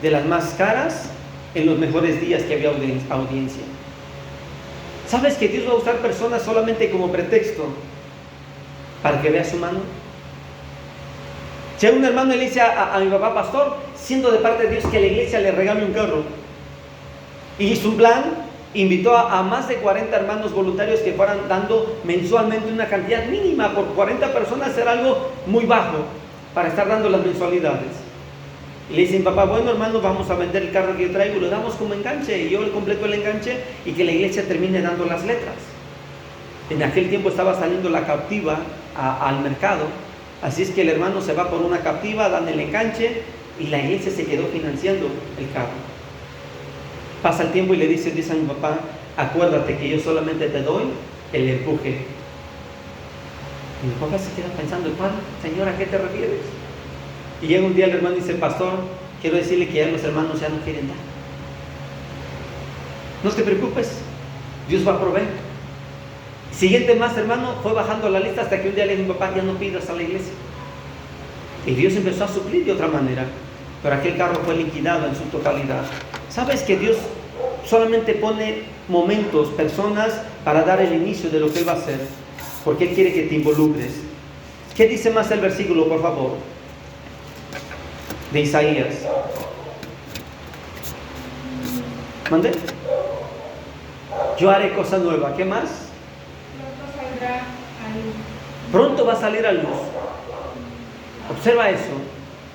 de las más caras, en los mejores días que había audiencia. ¿Sabes que Dios va a usar personas solamente como pretexto para que veas su mano? Llega un hermano y le dice a mi papá: pastor, siendo de parte de Dios que la iglesia le regale un carro. Y hizo un plan, invitó a más de 40 hermanos voluntarios que fueran dando mensualmente una cantidad mínima. Por 40 personas era algo muy bajo para estar dando las mensualidades. Y le dicen: papá, bueno hermano, vamos a vender el carro que yo traigo, lo damos como enganche. Y yo le completo el enganche y que la iglesia termine dando las letras. En aquel tiempo estaba saliendo la captiva al mercado. Así es que el hermano se va por una captiva, dan el enganche y la iglesia se quedó financiando el carro. Pasa el tiempo y le dice a mi papá: acuérdate que yo solamente te doy el empuje. Y mi papá se queda pensando: Señor, ¿a qué te refieres? Y llega un día el hermano y dice: pastor, quiero decirle que ya los hermanos ya no quieren dar. No te preocupes, Dios va a proveer. Siguiente más, hermano, fue bajando la lista hasta que un día le dijo: papá, ya no pidas a la iglesia. Y Dios empezó a suplir de otra manera, pero aquel carro fue liquidado en su totalidad. ¿Sabes que Dios solamente pone momentos, personas, para dar el inicio de lo que Él va a hacer? Porque Él quiere que te involucres. ¿Qué dice más el versículo, por favor? De Isaías. ¿Mande? Yo haré cosa nueva. ¿Qué más? Pronto saldrá a luz. Pronto va a salir a luz. Observa eso.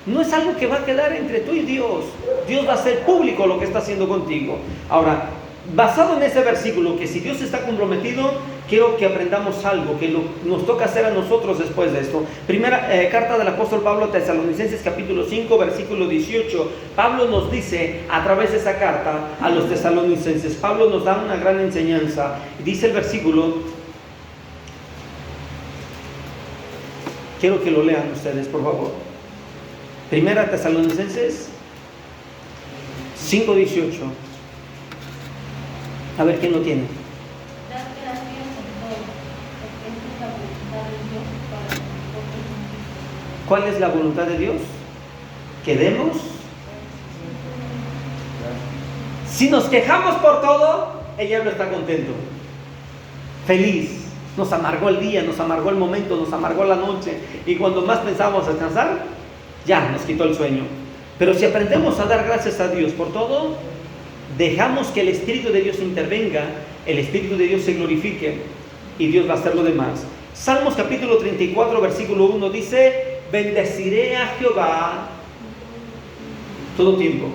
No es algo que va a quedar entre tú y Dios. Dios va a hacer público lo que está haciendo contigo. Ahora, basado en ese versículo, que si Dios está comprometido, quiero que aprendamos algo que nos toca hacer a nosotros después de esto. Primera carta del apóstol Pablo a Tesalonicenses, capítulo 5, versículo 18. Pablo nos dice, a través de esa carta a los tesalonicenses, Pablo nos da una gran enseñanza. Dice el versículo, quiero que lo lean ustedes, por favor. Primera Tesalonicenses 5, 18. A ver, ¿quién lo tiene? Dad gracias en todo, porque esta es la voluntad de Dios para nosotros. ¿Cuál es la voluntad de Dios? Que demos. Si nos quejamos por todo, el diablo está contento, feliz. Nos amargó el día, nos amargó el momento, nos amargó la noche. Y cuando más pensábamos descansar, ya nos quitó el sueño. Pero si aprendemos a dar gracias a Dios por todo, dejamos que el Espíritu de Dios intervenga, el Espíritu de Dios se glorifique y Dios va a hacer lo demás. Salmos capítulo 34, versículo 1 dice: bendeciré a Jehová todo tiempo.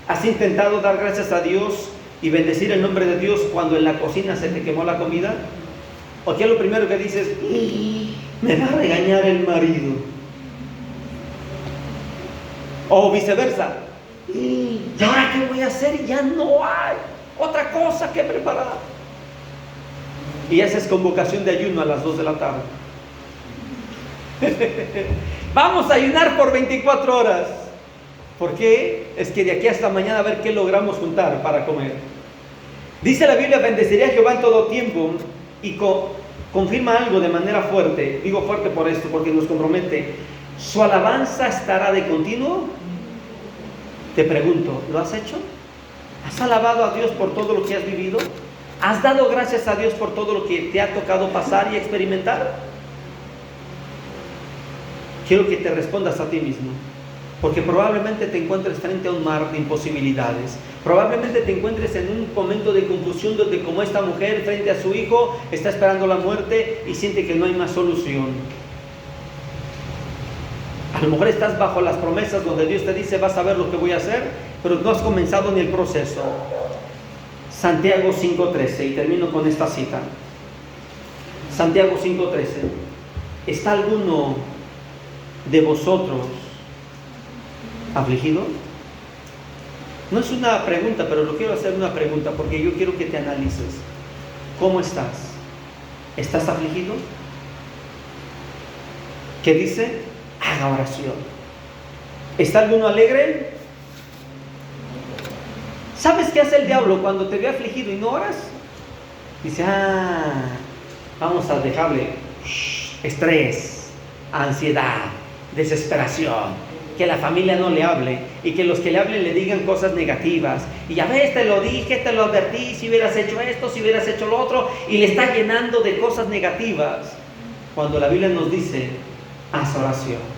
¿Has intentado dar gracias a Dios y bendecir el nombre de Dios cuando en la cocina se te quemó la comida? ¿O qué es lo primero que dices? Me va a regañar el marido. O viceversa. ¿Y ahora qué voy a hacer? Ya no hay otra cosa que preparar. Y esa es convocación de ayuno a las 2 de la tarde. Vamos a ayunar por 24 horas. ¿Por qué? Es que de aquí hasta mañana a ver qué logramos juntar para comer. Dice la Biblia: bendeciré a Jehová en todo tiempo. Y confirma algo de manera fuerte. Digo fuerte por esto, porque nos compromete. ¿Su alabanza estará de continuo? Te pregunto, ¿lo has hecho? ¿Has alabado a Dios por todo lo que has vivido? ¿Has dado gracias a Dios por todo lo que te ha tocado pasar y experimentar? Quiero que te respondas a ti mismo, porque probablemente te encuentres frente a un mar de imposibilidades. Probablemente te encuentres en un momento de confusión donde, como esta mujer frente a su hijo, está esperando la muerte y siente que no hay más solución. A lo mejor estás bajo las promesas donde Dios te dice: vas a ver lo que voy a hacer, pero no has comenzado ni el proceso. Santiago 5:13, y termino con esta cita. Santiago 5:13. ¿Está alguno de vosotros afligido? No es una pregunta, pero lo quiero hacer una pregunta porque yo quiero que te analices. ¿Cómo estás? ¿Estás afligido? ¿Qué dice? Haga oración. ¿Está alguno alegre? ¿Sabes qué hace el diablo cuando te ve afligido y no oras? Dice: vamos a dejarle estrés, ansiedad, desesperación, que la familia no le hable y que los que le hablen le digan cosas negativas. Y ya ves, te lo dije, te lo advertí, si hubieras hecho esto, si hubieras hecho lo otro, y le está llenando de cosas negativas. Cuando la Biblia nos dice: haz oración.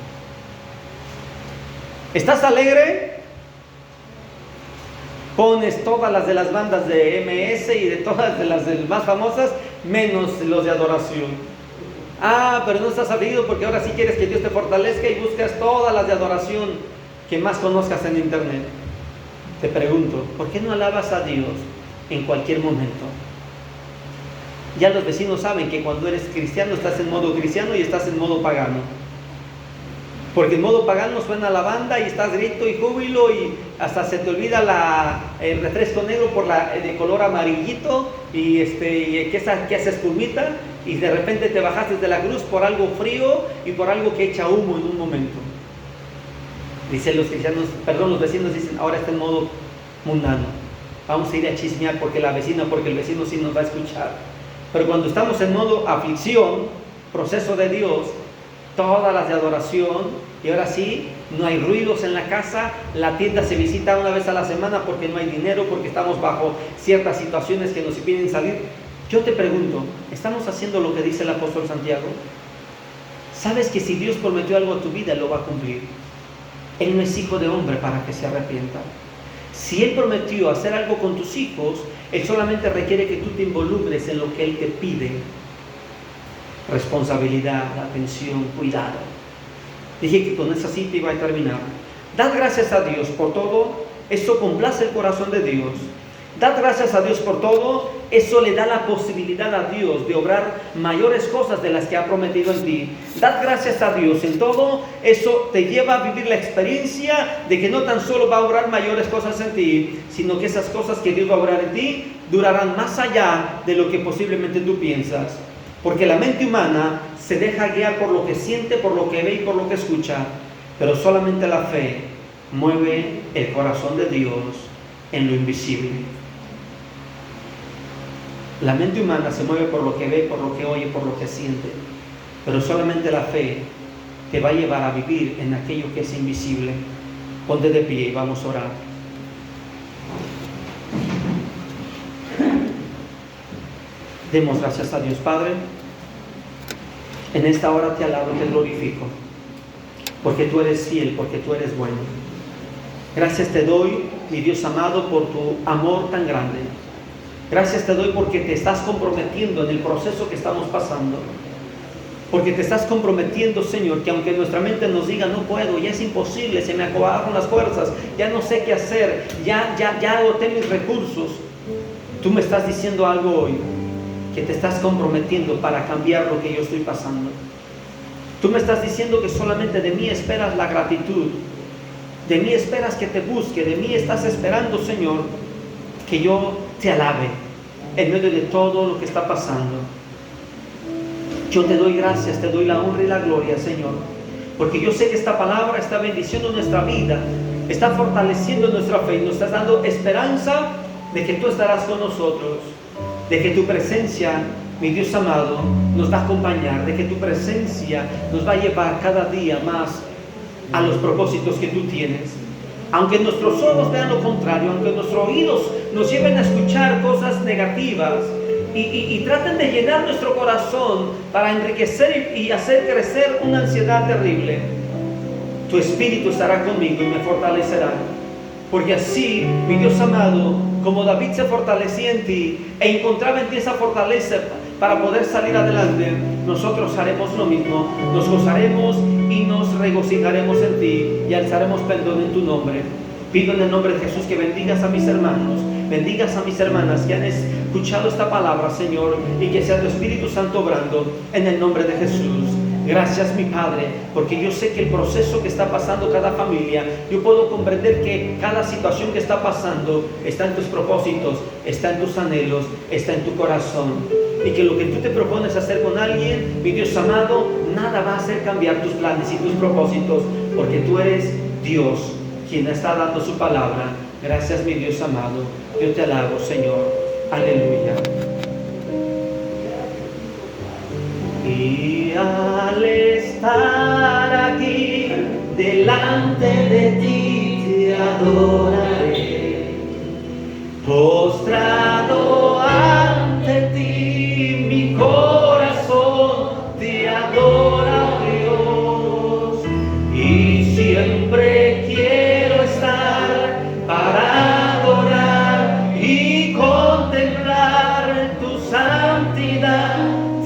¿Estás alegre? Pones todas las de las bandas de MS y de todas de las más famosas, menos los de adoración. Pero no estás afligido porque ahora sí quieres que Dios te fortalezca y buscas todas las de adoración que más conozcas en internet. Te pregunto, ¿por qué no alabas a Dios en cualquier momento? Ya los vecinos saben que cuando eres cristiano estás en modo cristiano y estás en modo pagano. Porque en modo pagano suena la banda y estás grito y júbilo y hasta se te olvida el refresco negro por de color amarillito y que hace espumita, y de repente te bajaste de la cruz por algo frío y por algo que echa humo en un momento. Dicen los cristianos, los vecinos dicen: ahora está en modo mundano. Vamos a ir a chismear porque el vecino sí nos va a escuchar. Pero cuando estamos en modo aflicción, proceso de Dios, todas las de adoración, y ahora sí, no hay ruidos en la casa, la tienda se visita una vez a la semana porque no hay dinero, porque estamos bajo ciertas situaciones que nos impiden salir. Yo te pregunto, ¿estamos haciendo lo que dice el apóstol Santiago? ¿Sabes que si Dios prometió algo a tu vida, lo va a cumplir? Él no es hijo de hombre para que se arrepienta. Si Él prometió hacer algo con tus hijos, Él solamente requiere que tú te involucres en lo que Él te pide. Responsabilidad, atención, cuidado. Dije que con esa cita iba a terminar. Dad gracias a Dios por todo, eso complace el corazón de Dios. Dad gracias a Dios por todo, eso le da la posibilidad a Dios de obrar mayores cosas de las que ha prometido en ti. Dad gracias a Dios en todo, eso te lleva a vivir la experiencia de que no tan solo va a obrar mayores cosas en ti, sino que esas cosas que Dios va a obrar en ti durarán más allá de lo que posiblemente tú piensas. Porque la mente humana se deja guiar por lo que siente, por lo que ve y por lo que escucha, pero solamente la fe mueve el corazón de Dios en lo invisible. La mente humana se mueve por lo que ve, por lo que oye, por lo que siente, pero solamente la fe te va a llevar a vivir en aquello que es invisible. Ponte de pie y vamos a orar. Demos gracias a Dios. Padre, en esta hora te alabo y te glorifico, porque tú eres fiel, porque tú eres bueno. Gracias te doy, mi Dios amado, por tu amor tan grande. Gracias te doy porque te estás comprometiendo en el proceso que estamos pasando. Porque te estás comprometiendo, Señor, que aunque nuestra mente nos diga, no puedo, ya es imposible, se me acabaron las fuerzas, ya no sé qué hacer, ya agoté mis recursos. Tú me estás diciendo algo hoy, que te estás comprometiendo para cambiar lo que yo estoy pasando. Tú me estás diciendo que solamente de mí esperas la gratitud, de mí esperas que te busque, de mí estás esperando, Señor, que yo te alabe en medio de todo lo que está pasando. Yo te doy gracias, te doy la honra y la gloria, Señor, porque yo sé que esta palabra está bendiciendo nuestra vida, está fortaleciendo nuestra fe y nos estás dando esperanza de que tú estarás con nosotros, de que tu presencia, mi Dios amado, nos va a acompañar, de que tu presencia nos va a llevar cada día más a los propósitos que tú tienes. Aunque nuestros ojos vean lo contrario, aunque nuestros oídos nos lleven a escuchar cosas negativas y traten de llenar nuestro corazón para enriquecer y hacer crecer una ansiedad terrible, tu Espíritu estará conmigo y me fortalecerá. Porque así, mi Dios amado, como David se fortalecía en ti e encontraba en ti esa fortaleza para poder salir adelante, nosotros haremos lo mismo. Nos gozaremos y nos regocijaremos en ti y alzaremos perdón en tu nombre. Pido en el nombre de Jesús que bendigas a mis hermanos, bendigas a mis hermanas que han escuchado esta palabra, Señor, y que sea tu Espíritu Santo obrando en el nombre de Jesús. Gracias, mi Padre, porque yo sé que el proceso que está pasando cada familia, yo puedo comprender que cada situación que está pasando está en tus propósitos, está en tus anhelos, está en tu corazón. Y que lo que tú te propones hacer con alguien, mi Dios amado, nada va a hacer cambiar tus planes y tus propósitos, porque tú eres Dios quien está dando su palabra. Gracias, mi Dios amado. Yo te alabo, Señor. Aleluya. Y al estar aquí delante de ti te adoraré, postrado ante ti mi corazón te adora, Dios, y siempre quiero estar para adorar y contemplar tu santidad.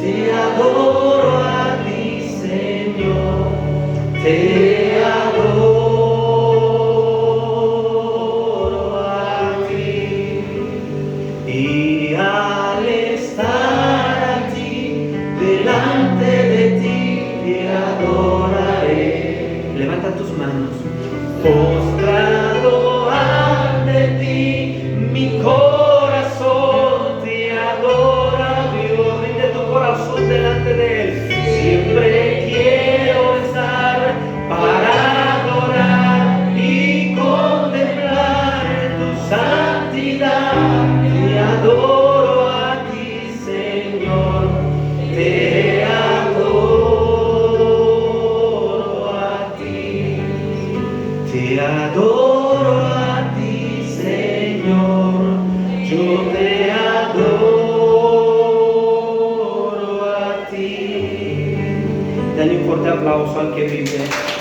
Te adoro a ti, Señor, te adoro a ti. Y al estar aquí, delante de ti, te adoraré. Levanta tus manos. Postrado ante ti, mi corazón te adora, Dios. Rinde tu corazón delante de Él. Siempre quiero estar para adorar y contemplar tu santidad. Te adoro a ti. Den un fuerte aplauso al que vive.